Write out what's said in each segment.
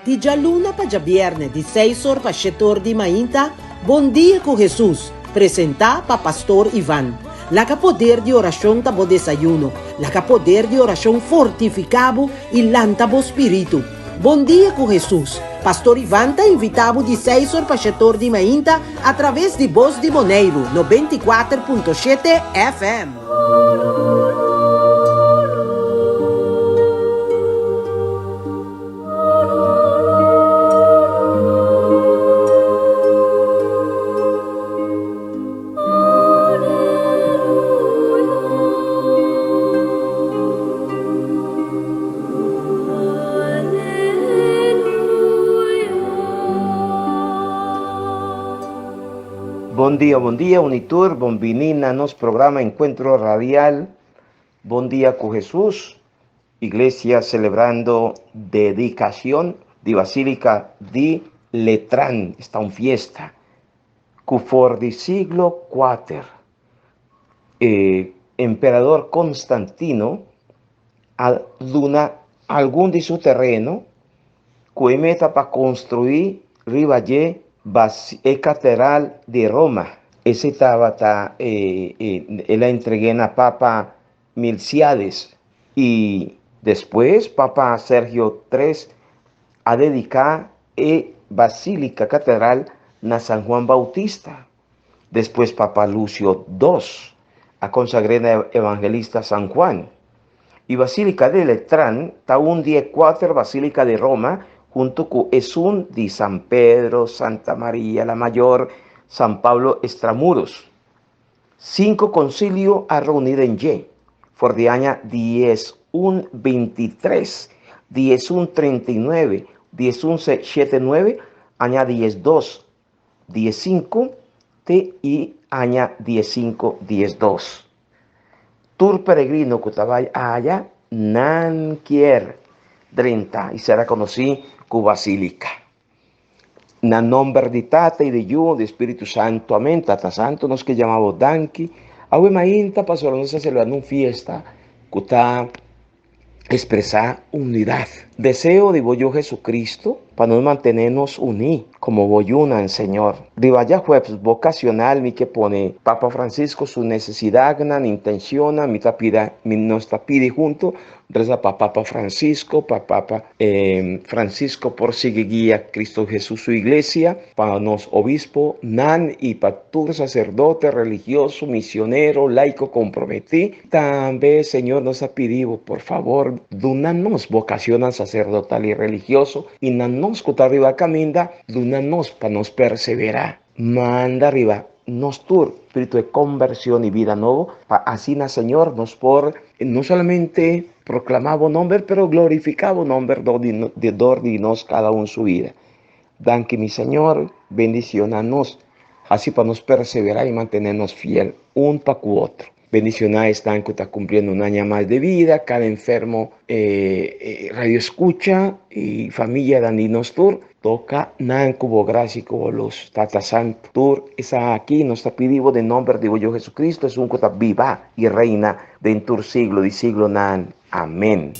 Di già luna pa già viernes, di 6 ore pa 7 ore di mainta, Bon dia con Jesus, presenta pa Pastor Ivan. La ca poder di oración tabo desayuno, la ca poder di oración fortificabo il lantabo spiritu. Bon dia con Jesus. Pastor Ivan ta invitabo di 6 ore pa 7 ore di mainta através di Voz di Moneiro, 94.7 FM. Buen día, Unitur, bonvinina nos programa Encuentro Radial. Buen día con Jesús, iglesia celebrando dedicación de Basílica di Letrán, está en fiesta, cufor di siglo IV. Emperador Constantino duna algún de su terreno, que meta para construir riballe catedral de Roma. Ese estaba la entregué a Papa Milciades y después Papa Sergio III a dedicar Basílica Catedral na San Juan Bautista. Después Papa Lucio II a consagrar Evangelista San Juan. Y Basílica de Letrán está un día 4 Basílica de Roma junto con Esun de San Pedro, Santa María la Mayor, San Pablo Extramuros. 5 concilios a reunir en Y, for de año 10.1.23, 10.1.39, 10.1.79, año 10.2, 10.5, y año 10.5.10.2. Tour peregrino que estaba allá, nan quiere 30, y será conocido como Basílica. Na nombre de Tata y de Yo, de Espíritu Santo, amén. Tata Santo nos que llamamos Danki. Awe mainta pasó nos celebrando una fiesta que está expresar unidad. Deseo de yo Jesucristo para nos mantenernos unidos como boyuna en Señor. De vaya jueves vocacional mi que pone Papa Francisco su necesidad, intenciona, mi nos pide junto, reza para Papa Francisco por seguir guía Cristo Jesús su iglesia, para nos obispo, nan y para tu sacerdote, religioso, misionero, laico comprometido. También Señor nos ha pedido, por favor, dunanos vocación sacerdotal y religioso, y nanos que arriba caminda, dunanos para nos perseverar. Manda arriba, nos tur, espíritu de conversión y vida nuevo, para así na Señor nos por, no solamente proclamamos nombre, pero glorificamos nombre de nos cada uno su vida. Dan que mi Señor bendicionanos, así para nos perseverar y mantenernos fiel, un para otro. Bendicionar están que está cumpliendo un año más de vida, cada enfermo radio escucha y familia Dandinos Tour, toca nan cubo gracia como los Tata Santo Tour, esa aquí nos está pidiendo de nombre de yo Jesucristo, es un que está viva y reina dentro del siglo y siglo nan. Amén.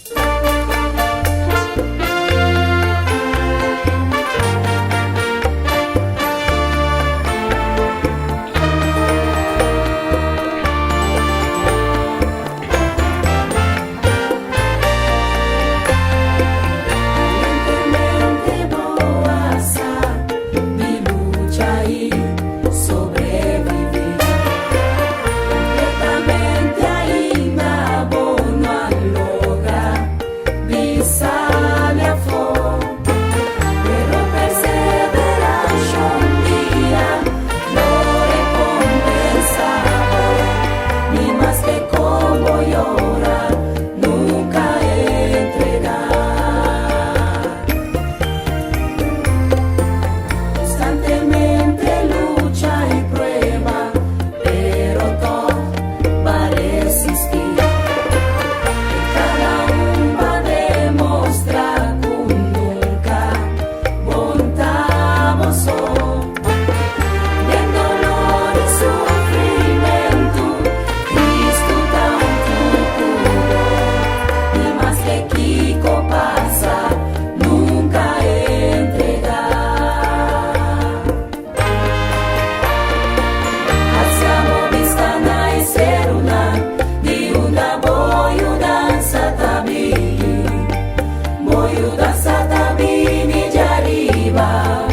dançar também de arriba,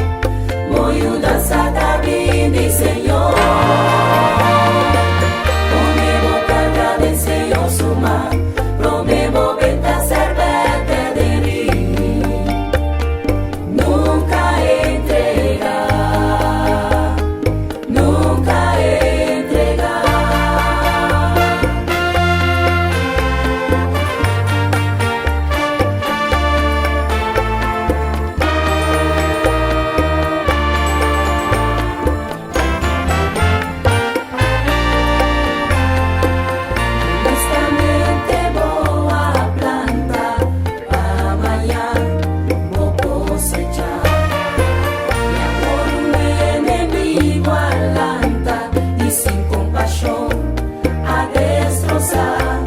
voy dançar também de Senhor. Promevo carga de Senhor suma, promevo venta servete de ri, nunca entregar, nunca entregar. Justamente boa planta, amanhã vou cosechar. E agora um inimigo alanta e sem compaixão a destrozar.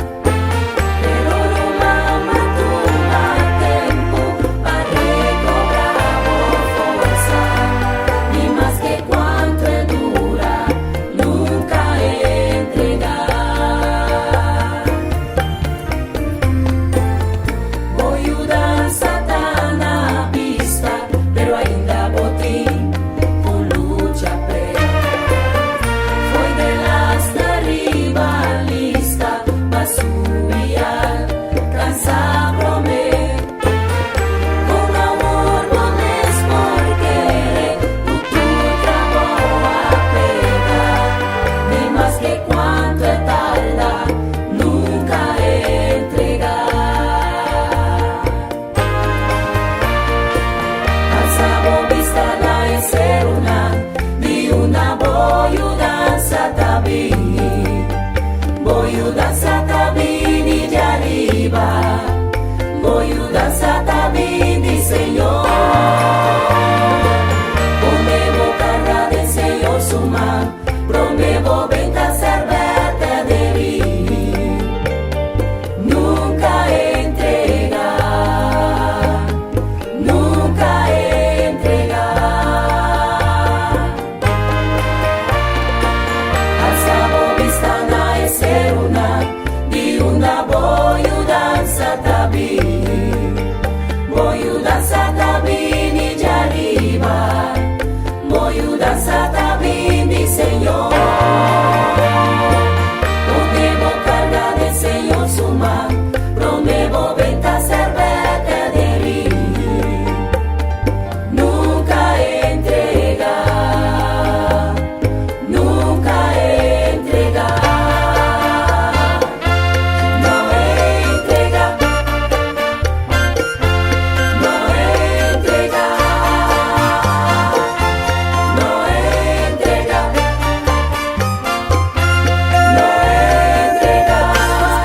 Pero no mama toma tempo para recobrar força. E mais que quanto é dura, nunca entregar. Voy dançar na pista, pero ainda botim com luta pré. Foi de las da rivalista, mas subir alcançar promet. Com amor podes porque o tu trabalho a pegar. Nem mais que quanto é tarda, nunca entregar. Alzavo vista na eseruna, di una voglio danza tabini di arriba, voglio danza tabini Señor. Promevo carga de Señor suma, promevo venta servete de ri, nunca entregar, nunca entregar. Alzavo vista na eseruna, di una voglio danza tabini di arriba, voglio danza tabini Señor. Promevo carga de Señor suma, promevo venta servete de ri, nunca entregar, nunca entregar. No entregar, no entregar, no entregar, no entregar.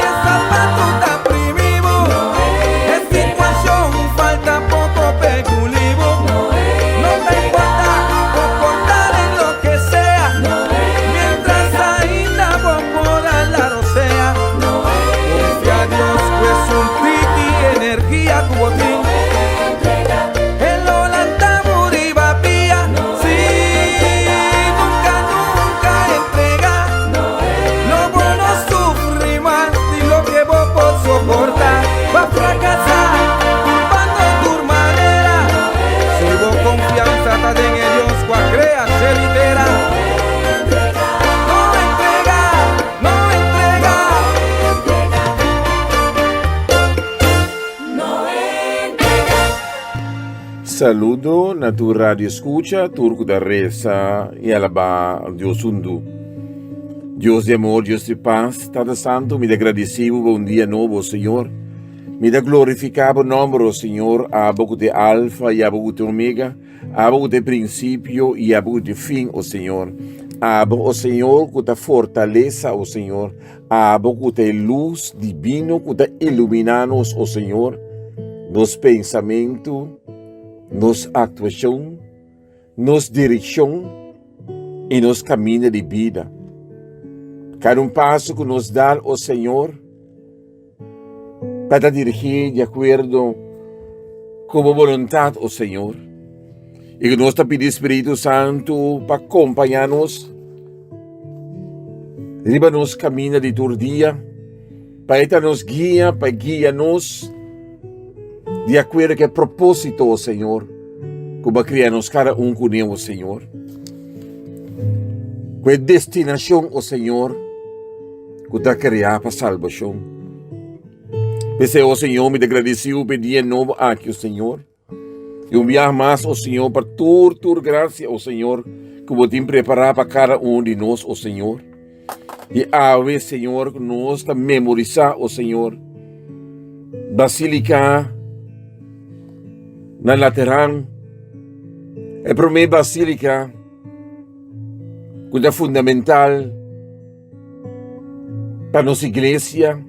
Essa batuta primivo, é situação, falta pouco pego livro. No No me importa, comportar en lo que sea, mientras ainda vou por la rosea. Confía a Dios, pues un piqui, energía cubotín. El Holanda Muriba Pía, sí, nunca, nunca entrega. No bueno sufrir más de lo que vos por soportar. Va a fracasar, culpando tu manera. Si vos confianza está en Dios, cual crea, se litera. No entrega, no entrega. No entregar. Saludo na tu radio escucha, turco da reza e alaba Dios undu. Dios de amor, Dios de paz, Tata Santo, me da agradecido bom dia novo, Senhor. Me da glorificado nome, Senhor, a boca de alfa e a boca de omega, a boca de princípio e a boca de fim, ó Senhor. A boca, ó Senhor, que da fortaleza, ó Senhor. A boca de luz divino, que da iluminar-nos, ó Senhor. Nos pensamentos, nos actuação, nos direção e nos caminhos de vida. Cada passo que nos dá o Senhor para dirigir de acordo com a vontade do Senhor. E que nós te pedimos, Espírito Santo, para acompanhar-nos, riba nos caminhos de todo dia, para nos guiar, para guiar-nos de acordo com o propósito, ó Senhor, como criamos cada com Ele, ó Senhor. Com a destinação, ó Senhor, que está criada para salvação. Pese, ó Senhor, me agradeceu pedir novo aqui, ó Senhor. E enviar mais, ó Senhor, para tua graça, ó Senhor, que vou te preparar para cada de nós, ó Senhor. E a vez, Senhor, que nós está memorizar, ó Senhor, Basílica na Lateran, é para mim Basílica que é fundamental para nossa igreja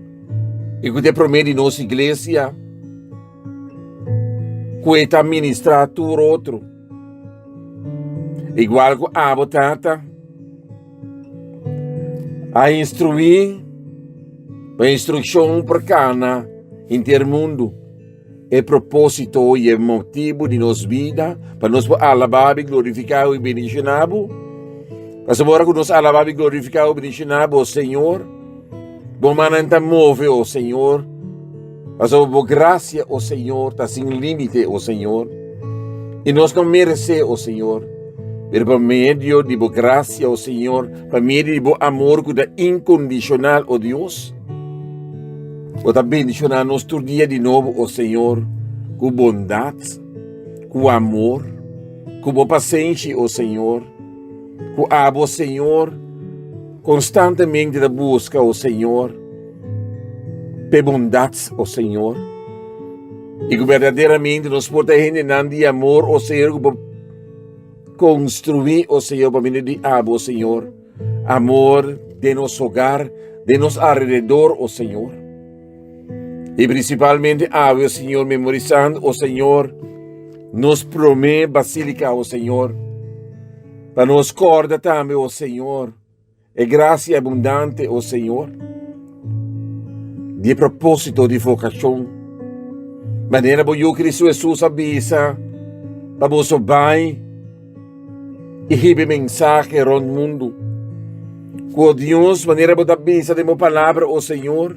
e que é para mim de nossa igreja que está ministrado por outro. Igual que a botata a instruir, a instrução para cana inteiro mundo. É propósito e é motivo de nossa vida para nós alabar e glorificar e bendicionar. Mas agora que nós alabar e glorificar e bendicionar o Senhor, bom mananta move o Senhor, mas a boa graça o Senhor está sem limite o Senhor, e nós não merecemos o Senhor, mas por meio de boa graça o Senhor, por meio de boa amor que é incondicional o Deus, vou estar bendicionar nosso dia de novo o Senhor, com bondade, com amor, com boa paciência o Senhor, com o Senhor, constantemente da busca o Senhor, por bondade o Senhor, e que verdadeiramente nos protegendo de amor o Senhor, para construir o Senhor, para mim de o Senhor, amor de nosso hogar, de nosso alrededor o Senhor. E principalmente o Senhor memorizando o Senhor, nos promete Basílica o Senhor, para nos corda também o Senhor, e graça abundante o Senhor, de propósito de vocação, maneira que eu Cristo Jesus avisa, para você vai e receber mensagem para o mundo, com Deus, maneira que avisa de uma palavra o Senhor,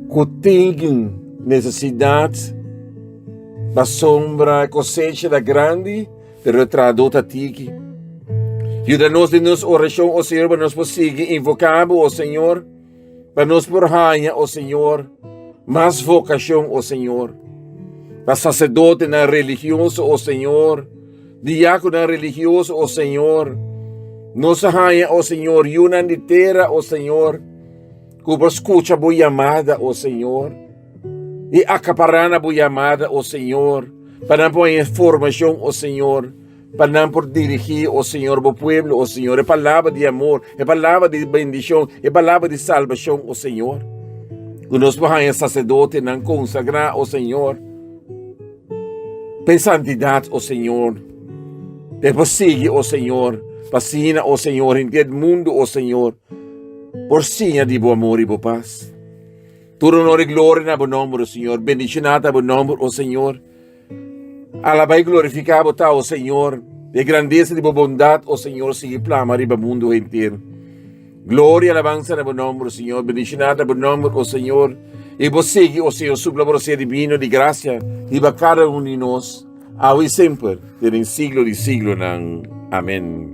que tem necessidade da sombra cosecha da grande, pero tradota tiki. Ajuda-nos de nossa oração, ó Senhor, para nós conseguir invocar o Senhor, para nos porranha, ó Senhor, mais vocação, ó Senhor, para sacerdote na religioso, ó Senhor, diácono na religioso, ó Senhor, nossa rainha, ó Senhor, e uma inteira, ó Senhor, que escuta a boa amada, ó Senhor, e acaparana a boa amada, ó Senhor, para não pôr informação, ó Senhor, para não por dirigir, ó Senhor, o povo, ó Senhor, é palavra de amor, é palavra de bendição, é palavra de salvação, ó Senhor. Que nós podemos sacerdote não consagrar, ó Senhor, para santidade, ó Senhor, depois siga, ó Senhor, vacina, ó Senhor, em todo mundo, ó Senhor, por sinha de bom amor e boa paz. Tudo honor e glória na bom nome, ó Senhor, bendicionada bom nome, ó Senhor. Alaba e glorificado está o Senhor, de grandeza e de bondade, o Senhor, sigue plama riba mundo inteiro. Glória e alabança na bom nome, o Senhor, bendicionada bom nome, o Senhor, e você, o Senhor, supla por ser divino de graça, riba cada de nós, ao e sempre, em siglo de siglo, amém.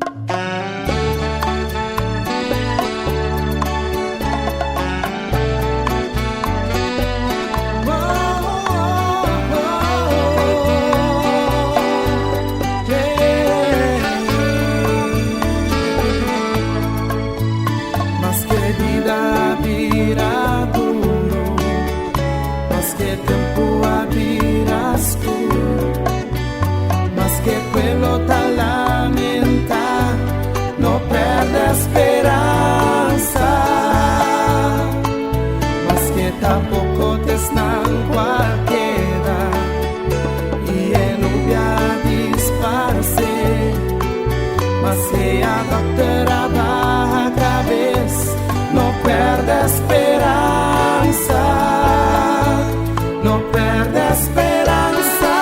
Tampoco te están cualquiera y en lluvia disparse, mas se adaptará a cabeça, no perde esperança, no perde esperança,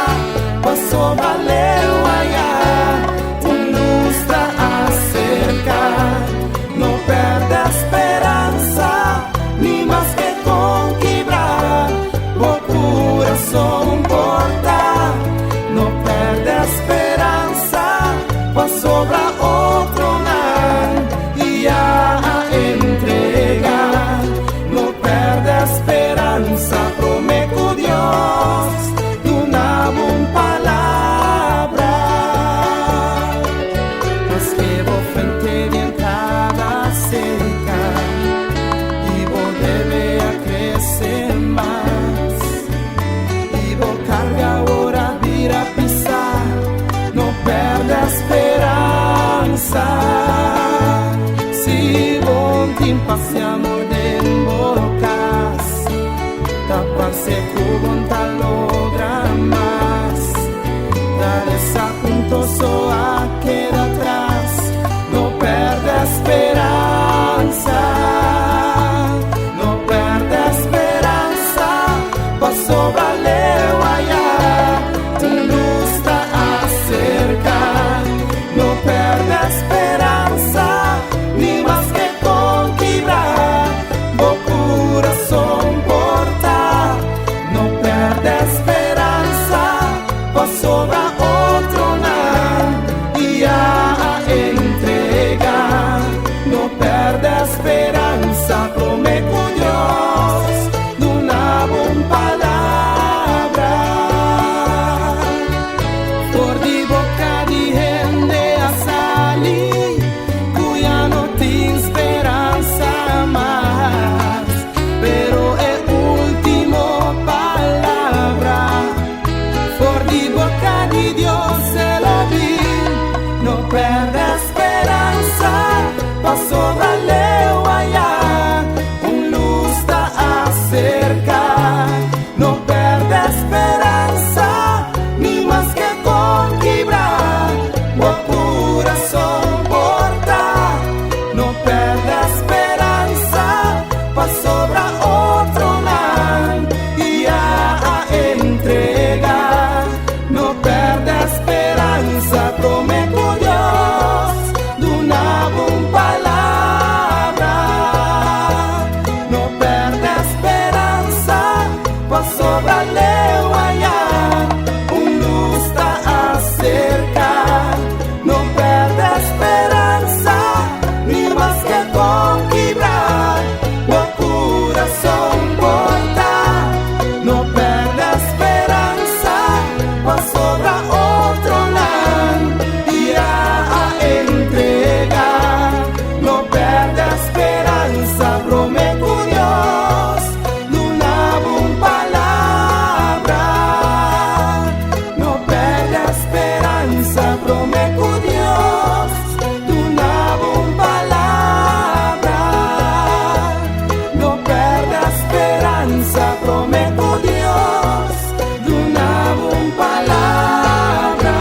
passou valeu allá. passiamo den bocas, taparse cubon talogramas, dar esa punto soa queda atrás, no perde esperanza, no perde esperanza, pa sobra leu allá, tu luz está acerca, no perde esperanza, ni más que conquistar, o corazón porta, no perde esperanza, pa sobra otro nada, y a entregar, no perde esperanza, come con Dios, de una buena palabra, por di boca di gente a salir, cuya no tiene esperanza más, pero es último palabra, por di boca di Dios se lo vi, no perde esperanza, pa sobra leu allá, un luz está acerca, no perde esperanza, ni más que conquistar, o corazón porta, no perde esperanza, pa sobra otro man, y a entregar, no perde esperanza, come con Dios, de una buena palabra, no perde esperanza, pa sobra leu allá, un luz está acerca, no perde esperanza, ni más que conquistar, o corazón porta, no perde esperanza, pa sobra otro land, y a entregar, no perde esperanza, prometo Dios, de una buena palabra, no perde esperanza, prometo Dios, de una buena palabra, no perde esperanza, prometo Dios, de una buena palabra.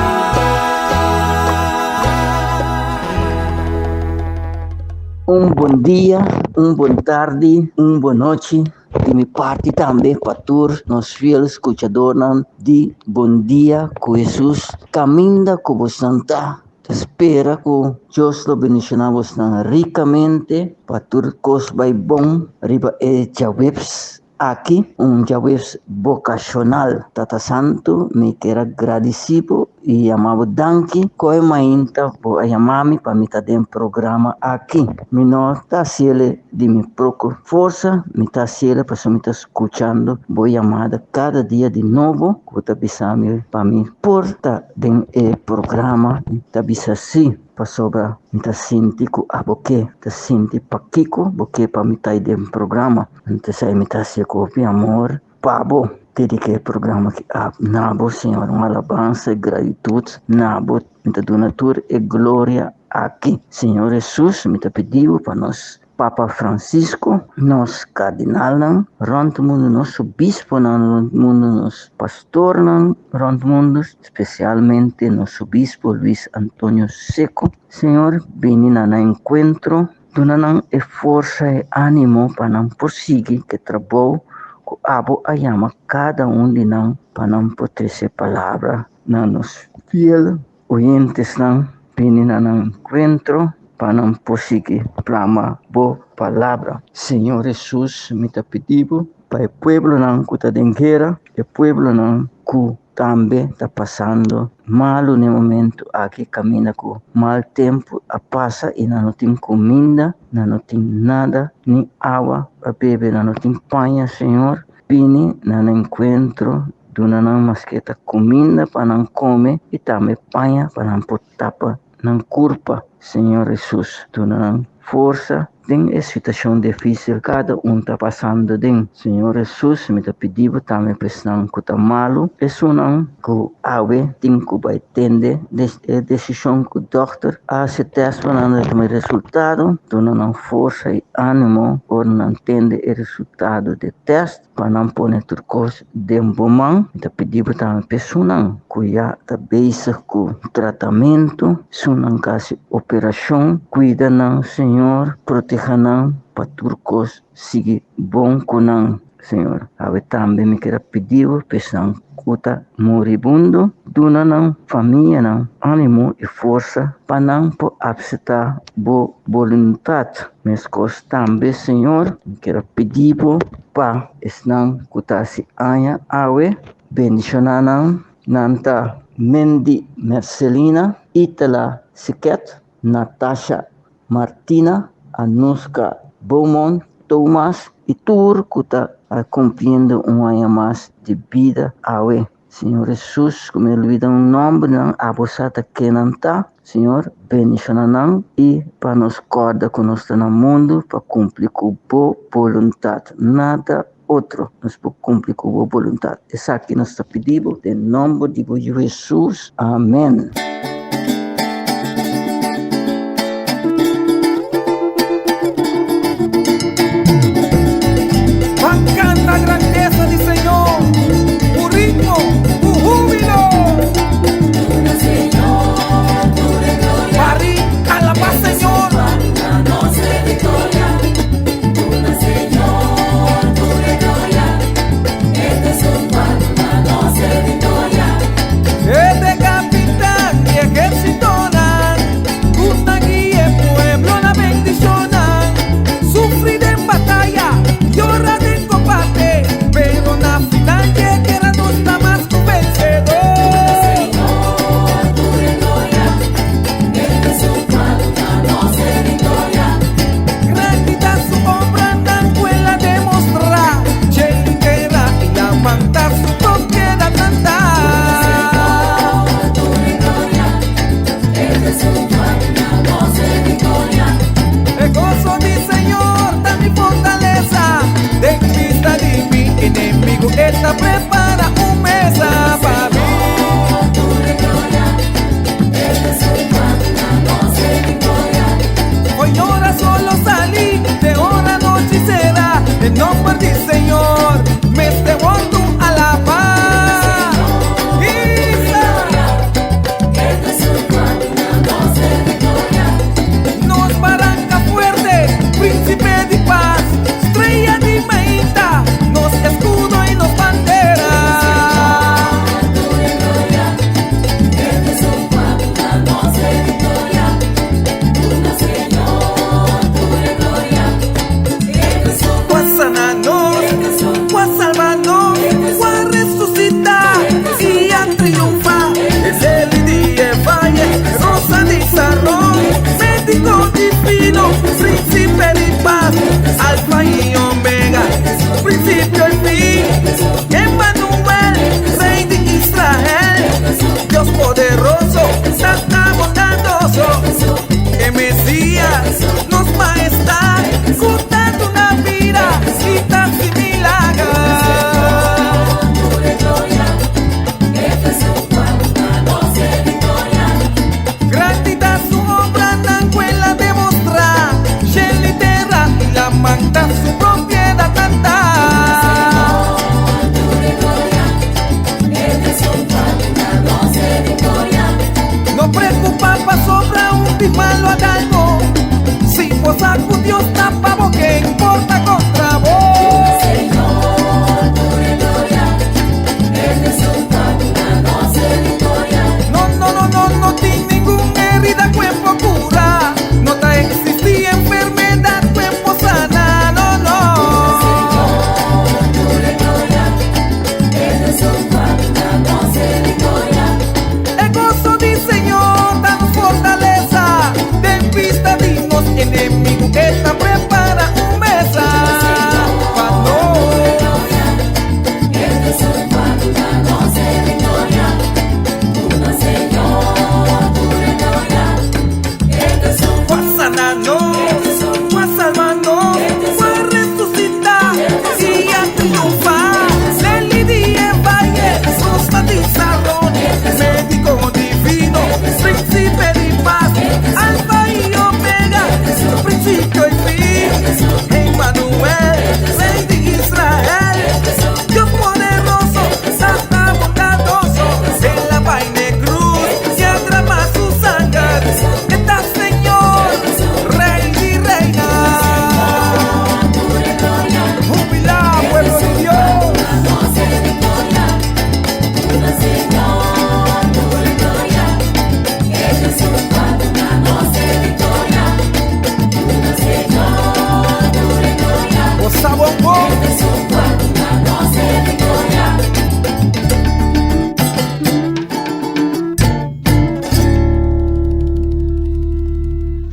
Un buen dia, un buen tarde, un buen noche. De minha parte também, para todos nós fiéis escutadores, de bom dia com Jesus. Caminha com você, Santa. Espera que Deus lo bendicionamos ricamente, para tudo coisa vai bom. Riba é Jawebs. Aqui, Jawebs vocacional. Tata Santo, me quero agradecido e amado danke. Coi mainta, vou chamar-me para me dar um programa aqui. Me não está sendo de minha própria força, me está sendo para me estar escutando. Vou chamar cada dia de novo, vou estar avisando para mim porta de programa, está avisando assim. Para sobra, me sinto que a boque, me sinto para Kiko, boque para me dar de programa. Então, sai me está sendo com amor, pabo. Dediquei o programa que a Nabo, Senhor, uma alabança e gratitude. Nabo, me está dando toda e glória aqui. Senhor Jesus, me está pedindo para nós, Papa Francisco, nós cardinal, rond o mundo, nosso bispo, rond o mundo, nosso pastor, rond o mundo, especialmente nosso bispo Luiz Antônio Seco. Senhor, vem na encontro, dando força e ânimo para não prosseguir que trabalho, que abo a chama cada de nós para não poder ser palavra, nos fiel, oyentes, vem na encontro, para não prosseguir para boa palavra. Senhor Jesus, me está pedindo para o povo que está em guerra, o povo que também está passando mal no momento aqui, caminha com mal tempo, a passa e não tem comida, não tem nada, nem água para beber, não tem panha, Senhor. Vini no encontro, dona não masqueta comida para não comer e também panha para não pôr tapa, não culpa, Senhor Jesus, dona não força tem essa situação difícil, cada um está passando de. Senhor Jesus, me está pedindo também pressão que está malo. Isso não, que ave tem que vai entender, decisão que o doutor hace teste para não ter resultado, tu não força e ânimo, ou não entende o resultado do teste, para não pôr tudo coisa de mão. Me está pedindo também pessoa que já está basic com tratamento, se não caso operação, cuida não, Senhor, proteja não, para tudo coisa siga bom com não, Senhor. Eu também me quero pedir, pessoal, que moribundo, duna não, família não, ânimo e força, para não aceitar boa vontade. Mas coisas também, Senhor, me quero pedir para não que se anha awe, bendicionar não, nanta Mendy Marcelina, Itala Siquet, Natasha Martina, Anuska Beaumont, Thomas e Tur, que está cumprindo um ano mais de vida. Awe. Senhor Jesus, como ele lhe dá nome, não abusada que não está. Senhor, bendicionar não e para nos corda que nós estamos no mundo, para cumprir com boa vontade. Nada outro nos pode cumprir com boa vontade. Isso aqui nós está pedindo, em nome de Jesus. Amém. Canta a grandeza del Señor, un ritmo, un júbilo. Señor, tu de gloria. Marí, alaba Señor. Una noche de victoria. Una Señor, tu de gloria. Este es un pan, una noche de victoria. Este capitán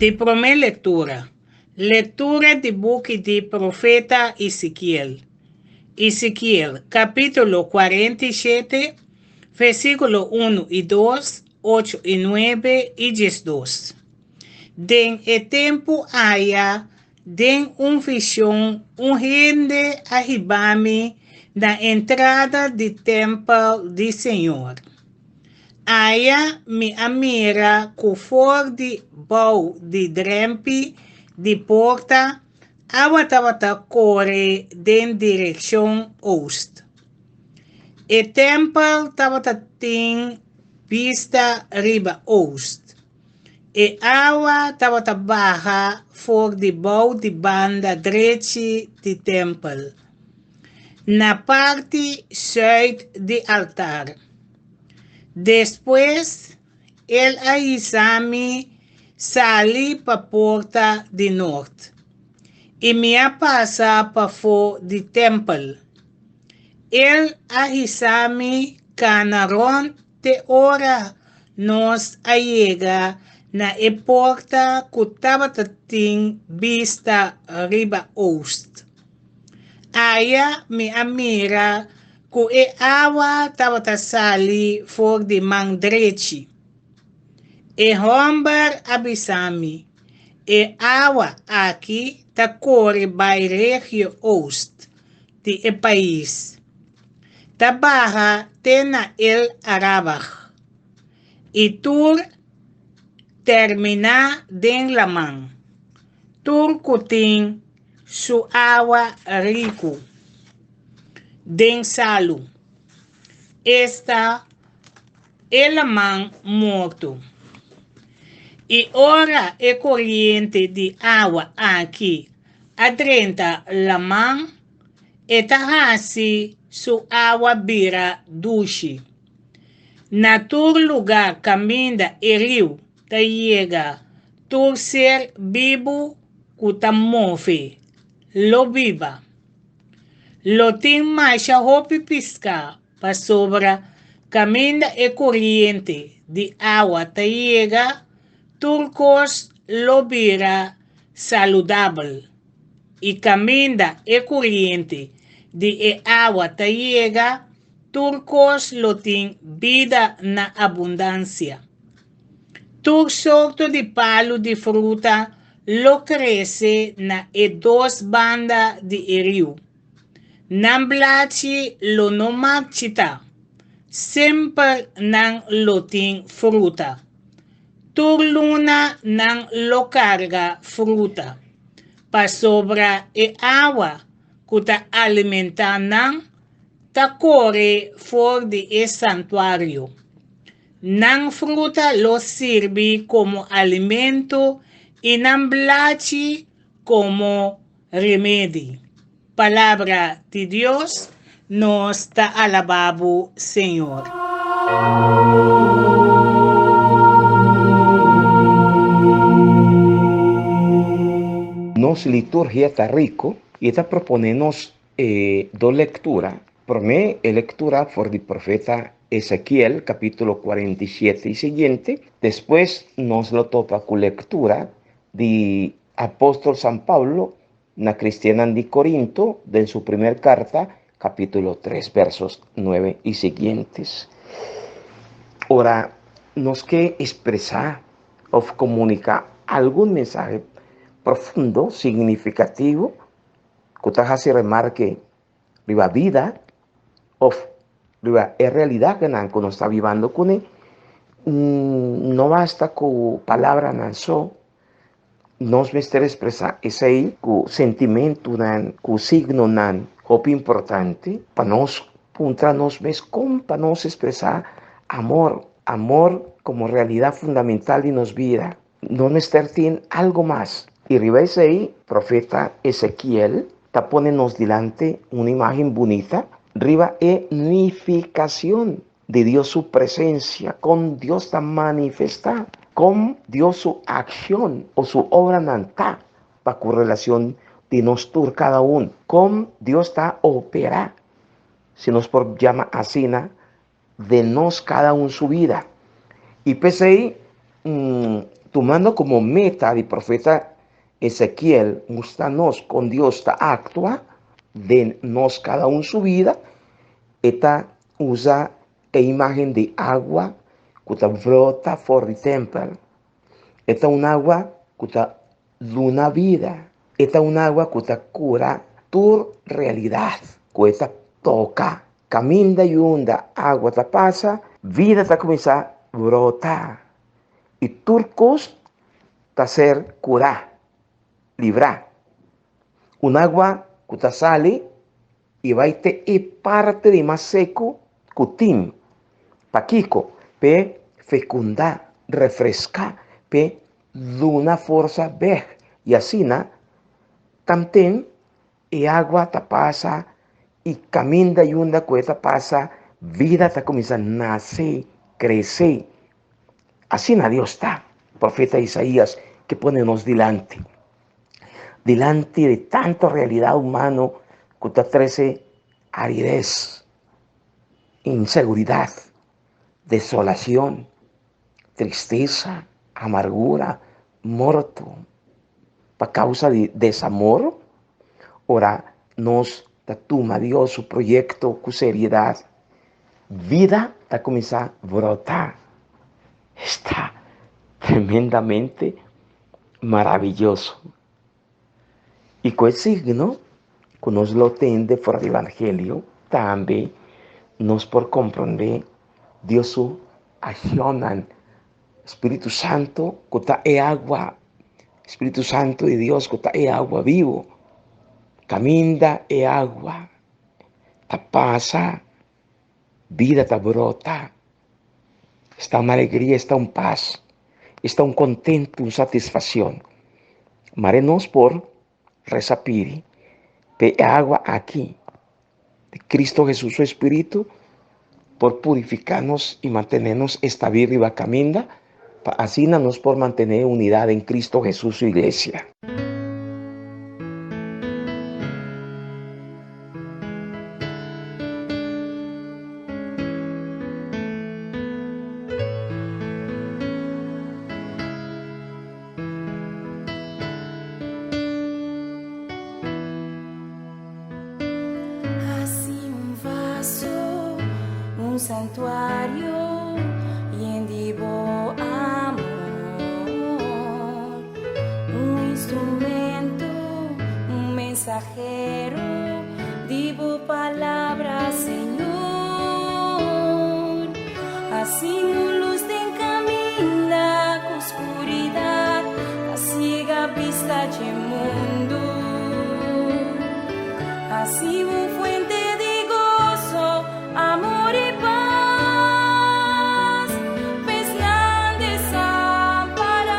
De primeira leitura. Leitura do book de profeta Ezequiel. Ezequiel, capítulo 47, versículo 1 e 2, 8 e 9 e 12. Den e tempo haya, den visão, rende arribame na entrada do templo do Senhor. Aya me amira com for de bau de drempe de porta, awatawata corre den direção oeste. E templo tawata tem vista riba oeste. E awa tawata barra for de bau de banda direita de templo. Na parte sul do altar. Depois, ele avisame sali para a porta de norte. E me passa para fora do templo. Ele avisame canaron de hora nos chega na porta que estava tem vista riba oeste. Aí me amira que e awa estava sali for de mão direita. E romper abisami. E awa aqui ta corre by regio oeste de e país. Ta barra tena el arabach. E tur termina den la mão. Tur kuting su awa rico. Den salu. Esta el man morto. E ora e corrente de água aqui adrenta la mão e tahasi su água bira duche. Na tur lugar caminha e rio ta chega tur ser vivo que ta move. Lo viva. Lo tem mais a roupa piscar para sobra caminha e corrente de água ta chega turcos lo vira saludável e caminha e corrente de água ta chega turcos lo tem vida na abundância. Tur sorto de palo de fruta lo cresce na e dos bandas de rio. Namblachi lo no marchita, sempre nan lo tem fruta. Tur luna nan lo carga fruta. Pa sobra e água, que ta alimenta nan, ta corre for de e santuário. Nan fruta lo sirve como alimento e namblachi como remédio. Palabra de Dios nos está alabado, Señor. Nos liturgia está rico y está proponernos dos lecturas. Por mí, lectura por el profeta Ezequiel, capítulo 47 y siguiente. Después nos lo topa con lectura de apóstol San Pablo, na cristiana de Corinto, de su primer carta, capítulo 3, versos 9 y siguientes. Ahora, nos que expresar o comunicar algún mensaje profundo, significativo, que te hace remarque la vida o la realidad que nos está viviendo con él. No basta con palabras nanso, nos mester expresar ese ahí, con sentimento, con signo nan, hop importante, para nos punta nos ves como para nos expresar amor como realidad fundamental de nos vida. No mester tiene algo más. Y revés ahí, profeta Ezequiel, está poniéndonos delante una imagen bonita, riba unificación de Dios su presencia, con Dios está manifestada, con Dios su acción o su obra nanta, para correlación de nosotros cada uno, con Dios está opera, si nos por llama así, de nos cada uno su vida. Y pese ahí, tomando como meta el profeta Ezequiel, mostrarnos con Dios está actúa de nos cada uno su vida, esta usa la imagen de agua que brota por el templo. Esta es un agua que da una vida. Esta es un agua que cura tu realidad. Que esta toca, camina y onda, agua te pasa, vida te comienza a brotar. Y turcos te ser curar, librar. Un agua que te sale y va a te parte de más seco que tim. Paquico, pe fecundar, refrescar, pe una fuerza ver. Y así, también el agua te pasa y camina y onda que te pasa, vida te comienza a nacer, crecer. Así Dios está, profeta Isaías, que ponenos delante de tanta realidad humana que te trece aridez, inseguridad, desolación, tristeza, amargura, muerto, por causa de desamor. Ahora nos toma Dios su proyecto con seriedad. Vida te comienza a brotar. Está tremendamente maravilloso. Y con el signo que nos lo tiende por el Evangelio, también nos por comprender Dios su accionan. Espíritu Santo que está en agua. Espíritu Santo de Dios que está en agua vivo. Camina en agua. Te pasa. Vida te brota. Está una alegría, está un paz. Está un contento, una satisfacción. Marenos por resapiri. De agua aquí. De Cristo Jesús su Espíritu. Por purificarnos y mantenernos estables y va caminando. Así nos por mantener unidad en Cristo Jesús su iglesia. Un santuario lleno de amor, un instrumento, un mensajero, digo palabra, Señor. Así un luz te encamina con oscuridad, la ciega vista del mundo. Así un fuente de gozo, amor y paz, pues la desamparar.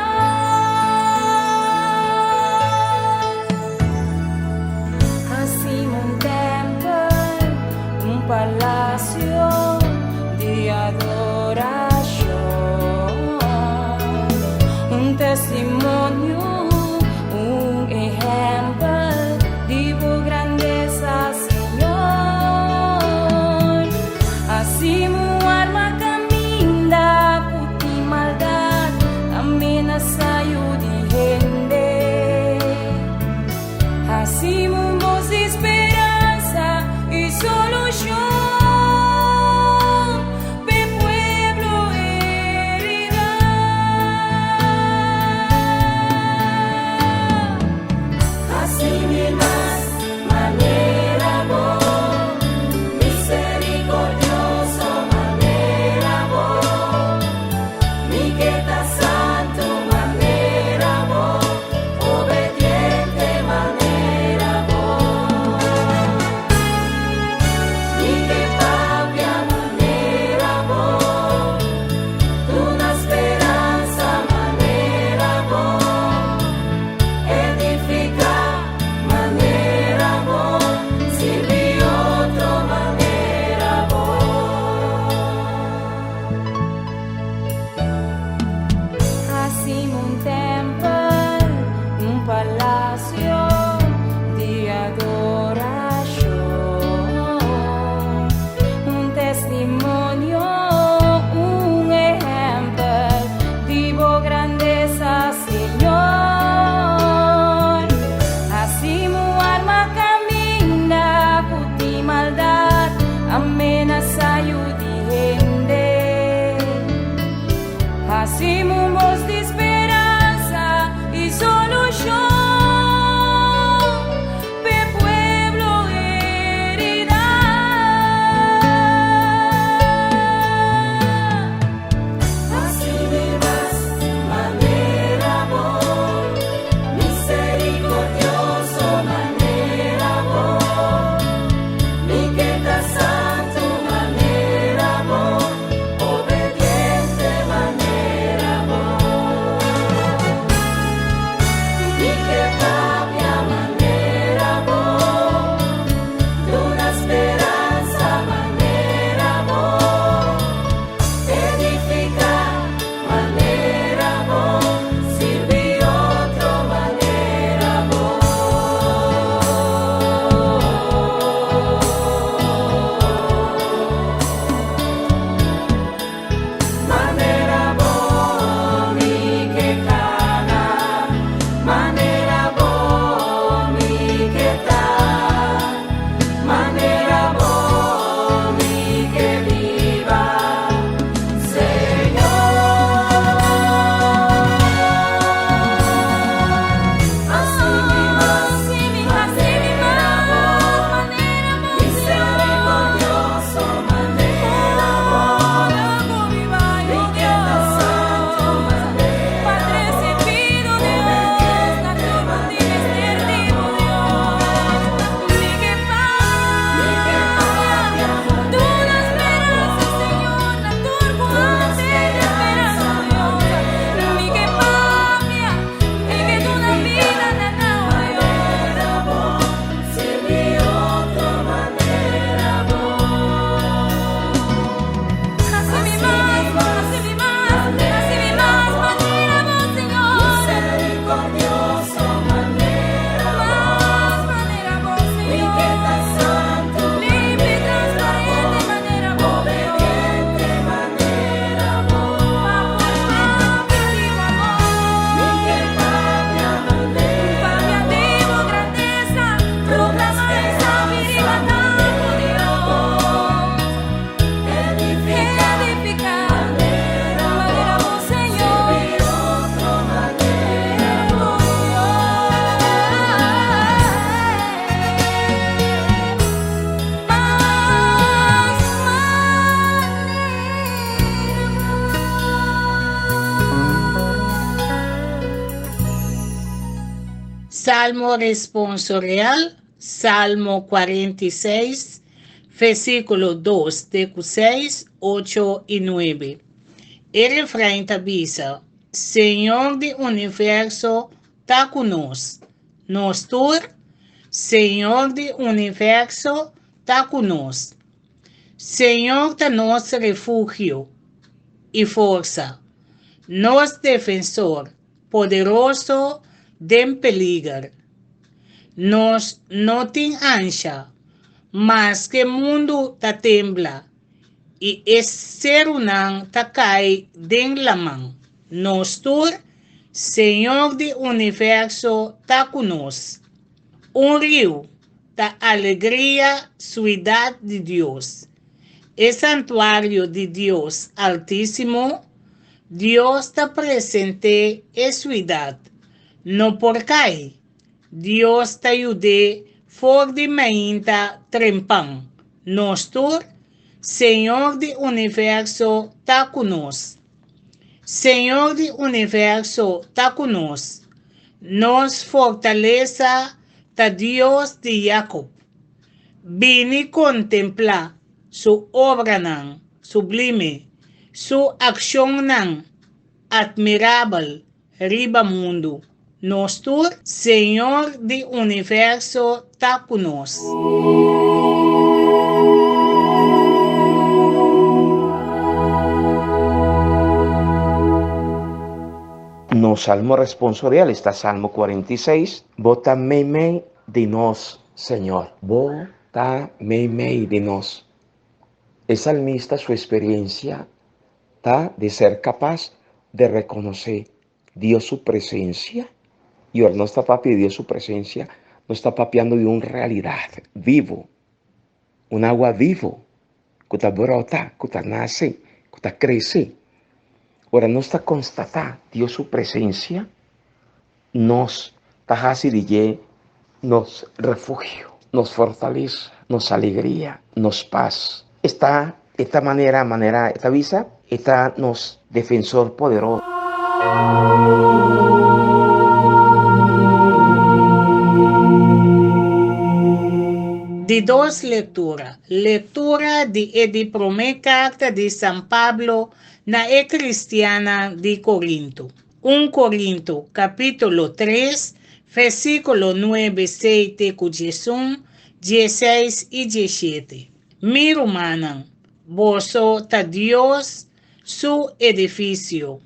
Salmo responsorial, Salmo 46, versículo 2, 6, 8 y 9. El refrán avisa: Senhor do universo, tá conosco. Senhor do universo, tá conosco. Senhor tá nosso refúgio e força, nosso defensor, poderoso dem peligro. Nós não tem ansia, mas que mundo tá tembla, e esse ser humano tá cai den la mão. Nós Senhor do universo, tá conosco. Rio da alegria, cidade de Deus. É santuário de Deus Altíssimo. Deus está presente em cidade. Não por cai. Deus está ajude for de mainta trempão. Nós Senhor do universo, está conosco. Senhor do universo, está conosco. Nos fortaleza ta Deus de Jacob. Vini contemplar su obra nan sublime, su acción nan admirable riba mundo. Nostur Senhor do universo ta conosco. No salmo responsorial está Salmo 46. Bota mei de nós, Señor. Bota mei de nós. El salmista, su experiencia está de ser capaz de reconocer Dios su presencia. Y ahora no está papi Dios su presencia, no está papiando de una realidad vivo, un agua vivo, que está brota, que está nace, que está crece. Ahora no está constatar Dios su presencia, nos hace nos refugio, nos fortaleza, nos alegría, nos paz. Esta manera, esta visa, esta nos defensor poderoso. De dos lecturas. Lectura de primeira carta de São Pablo na Cristiana de Corinto. 1 Corinto, capítulo 3, versículo 9, 7, 16 y 17. Mi hermana, vos ta Dios su edificio,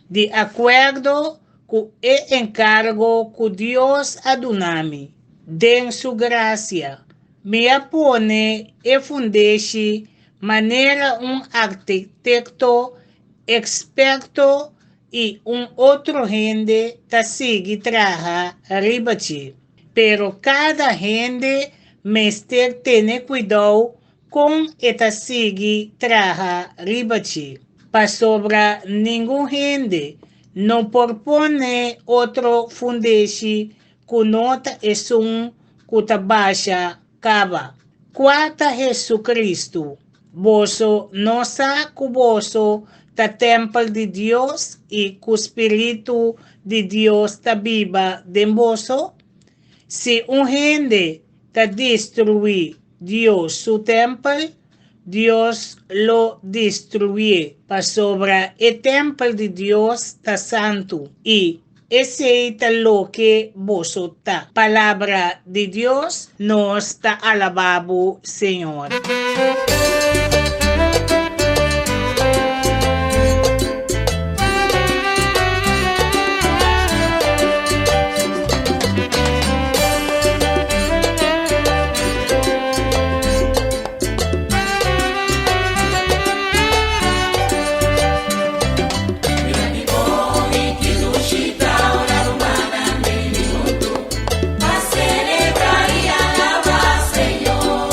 de acuerdo con el encargo que Dios adunami, den su gracia, me apone e fundeshi manera un arquitecto experto y un otro gente ta sigue traja ribachi. Pero cada gente mester tiene cuidado con esta sigue traja ribachi. Pa sobra ningún gente no propone otro fundeshi kunota es un kutabasha kaba. Quarta Jesucristo. Boso nosa cuboso ta templo de Dios y cu Espíritu de Dios ta viva de boso. Si un gente ta destruye Dios su templo, Dios lo destruye pa sobra el templo de Dios ta santo y ese es lo que vos ta. Palabra de Dios nos está alabado, Señor. Celebrar y alabar, Señor.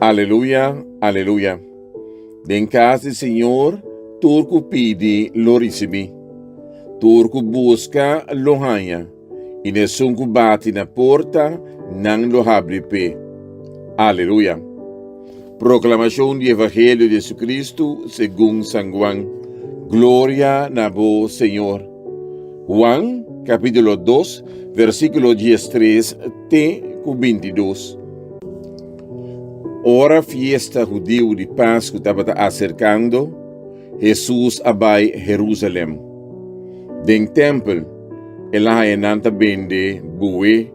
Aleluia, aleluia. Den casa do Senhor, turco pede, lo recebi. Turco busca, lo ganha. E nessun que bate na porta, não lo abre pé. Aleluia. Proclamação do Evangelho de Jesus Cristo segundo São Juan. Glória na voz, Senhor. Juan, capítulo 2, versículo 13 até 22. Ora fiesta judío de Páscoa estava acercando, Jesus abai Jerusalém. Den templo, ela enanta vende bue,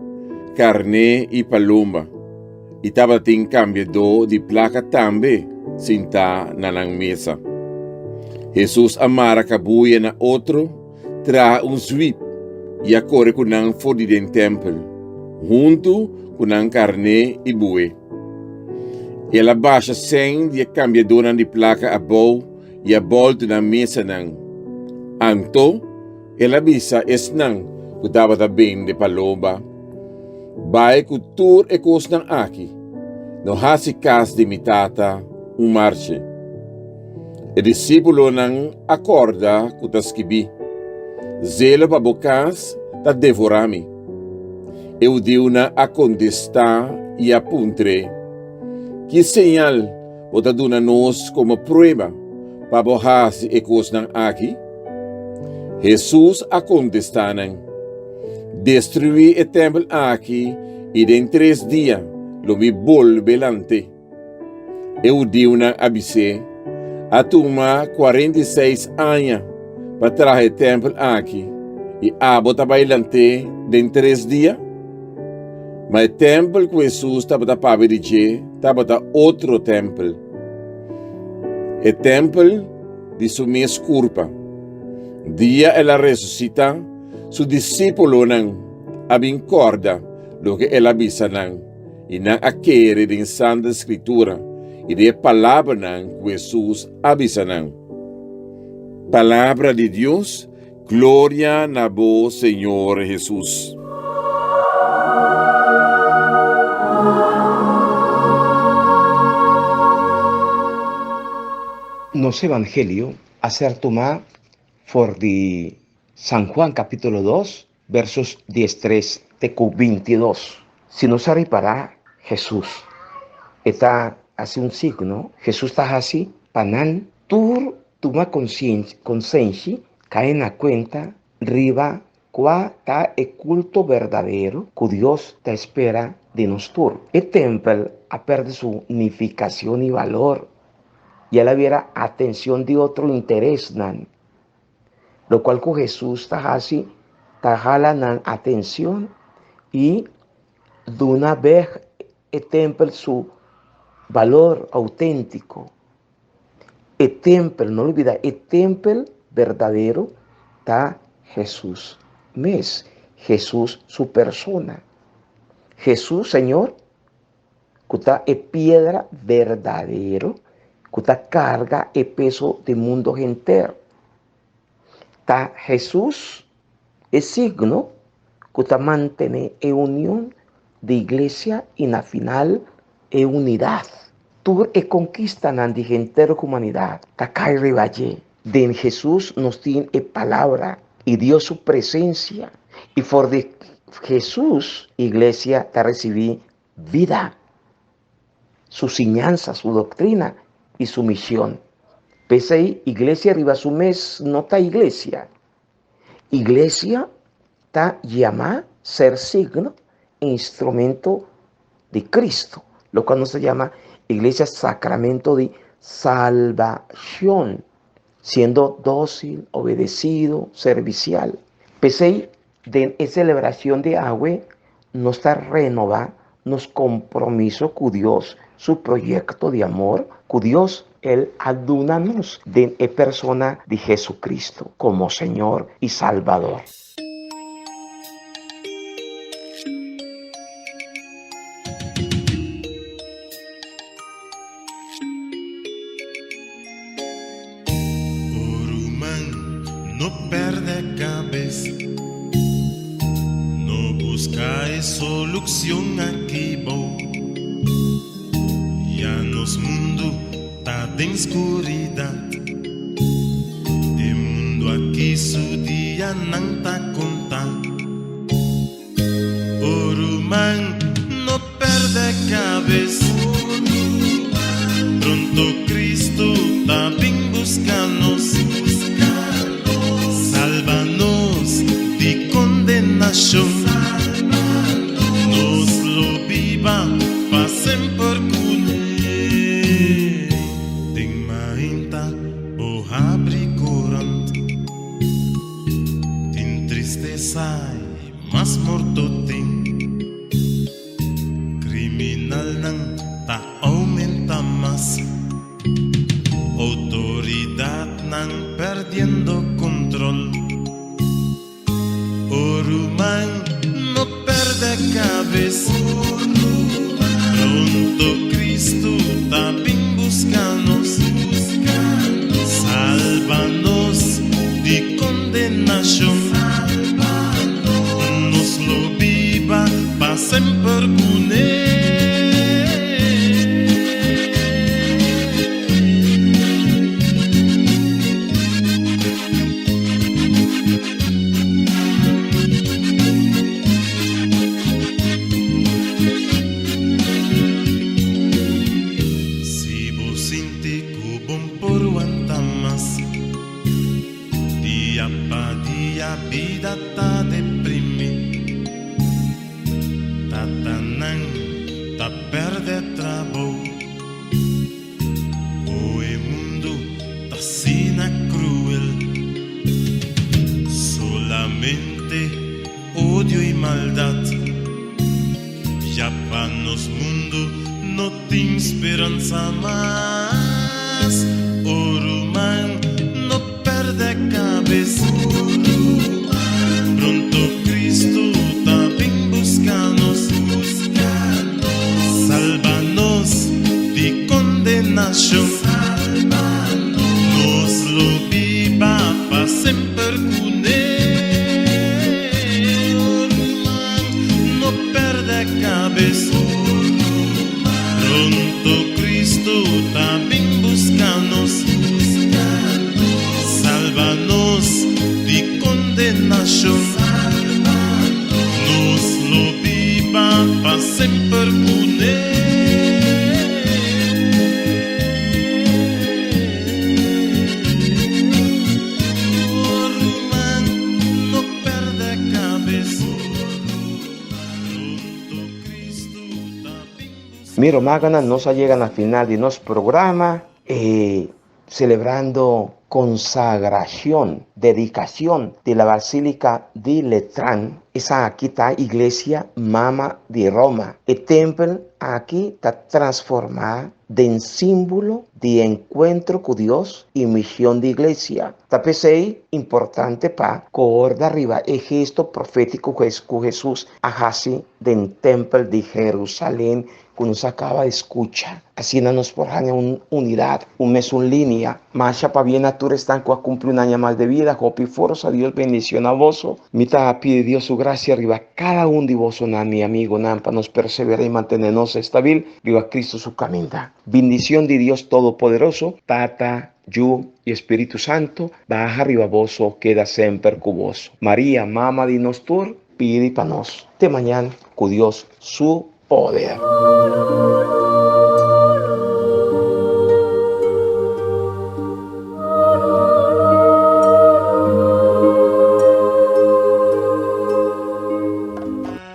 carne e paloma. E estava tem cambiador de placa também, senta na mesa. Jesus amara cabuia na outro, tra sweep, e acorre com ang fodi den templo, junto com ang carne e bue. Ela baixa sem de cambiador de placa a bow e a volta na mesa nang. Anto, ela bisa nang kutaba ta bem de paloma. Bai kutur e kos nang aki. No hasi kas de mitata marche. E discípulo nang acorda kutaskibi. Zelo pa bokas ta devorami. Eu diu na a contestar e apuntre. Que señal bota duna nos como prueba para borrar-se e coisas aqui? Jesus a contestaram: destruí o templo aqui e em 3 dias lo me volve lante. Eu digo na abisse, a turma 46 anos para trazer o templo aqui e a bota bailante em 3 dias. Mas o templo que Jesus estava para dirigir estava outro templo. O templo de sua mesma culpa. Dia ela ressuscita, seu discípulo não abencorda o que ela avisa não e não aquele de Santa Escritura e de palavra não que Jesus avisa não. Palavra de Deus, glória na voz, Senhor Jesus. Nos Evangelio acertuma for de San Juan capítulo 2 versos 13 tecu 22. Si nos reparar Jesús está hace un signo, Jesús está así, panan, tur toma conciencia, cae en la cuenta, riba, cuá está el culto verdadero que Dios te espera de nosotros. El templo ha perdido su unificación y valor. Y él hubiera atención de otro interés, nan. Lo cual con Jesús está así, está jalando atención y de una vez el templo su valor auténtico. El templo, no olvida, el templo verdadero está Jesús. ¿Mes? Jesús su persona. Jesús, Señor, que está en piedra verdadero, que carga el peso del mundo entero. Está Jesús, el signo que mantiene la unión de iglesia y la final la unidad. Tú conquista la entera humanidad. Está cae rivalle. De Jesús nos tiene la palabra y Dios su presencia. Y por de Jesús, iglesia, te recibí vida, su enseñanza, su doctrina y su misión. Pese ahí, iglesia arriba su mes, no está iglesia. Iglesia está llamada a ser signo e instrumento de Cristo, lo cual no se llama iglesia sacramento de salvación, siendo dócil, obedecido, servicial. Pese ahí, de celebración de agua, no está renovada nos compromiso con Dios, su proyecto de amor, con Dios, Él adúnanos de persona de Jesucristo como Señor y Salvador. No perde cabeça, no busca solução aqui bom. Ya nos mundo tá de escuridão. E mundo aqui su dia não tá contando. Orumán no perde cabeça. Pronto Cristo tá bem buscanos. Salva-nos de condenação. Nos lo viva pa sempre cune. Tem mainta o abre corante. Tem tristeza e mas morto tem. Criminal não tá aumenta mais. Autoridade não perdendo controle. Orumán no perde cabeça. Pronto Cristo tá bem buscanos. Salva-nos de condenação. Nos lo viva pa sempre cune. A vida tá deprime, tá tanang, tá perde trabalho. O mundo tá sina cruel, solamente odio e maldade. Já para nos mundo não tem esperança mais. Orumán não perde a cabeça. Pronto Cristo tá bem buscanos. Salva-nos de condenação. Nos lo viva pa sempre cune. Orumán no perde a cabeça. Pronto Cristo tá bem buscanos. Salva-nos de condenação. Nos lo viva pa sempre cune. Orumán no perde a cabeça. Pronto Cristo tá bem buscando. Miro Magana, nos llegan al final de nuestro programa, celebrando consagración, dedicación de la Basílica de Letrán. Esa aquí está iglesia Mama de Roma. El templo aquí está transformado en símbolo de encuentro con Dios y misión de iglesia. Tapesei importante para corda arriba el gesto profético que Jesús hace del templo de Jerusalén que nos acaba de escuchar. Así nos forjan una unidad, un mes, una línea. Masha para bien natura están que cumple un año más de vida. Hopi fuerza, Dios bendición a vos. Mita pide Dios su gracia arriba cada uno de vos, mi amigo, para nos perseverar y mantenernos estabil. Viva Cristo su camino. Bendición de Dios Todopoderoso, Tata, Yu y Espíritu Santo, baja arriba vos, queda siempre con vos. María, Mama de Nostur, pide para nos. De mañana, con Dios su poder.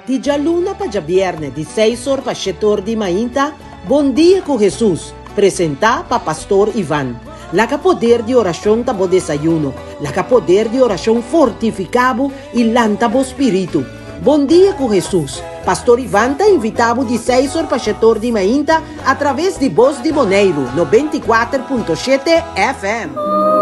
Di già luna pa già viernes, di 6 horas pa 7 horas di mainta, Buen Día con Jesús, presenta pa Pastor Iván. La que poder de oración tabo desayuno, la que poder de oración fortificado y lantabo espíritu. Buen Día con Jesús. Pastor Iván te invitado de 6 horas pa 7 horas di mainta a través de Voz de Boneiro, 94.7 FM.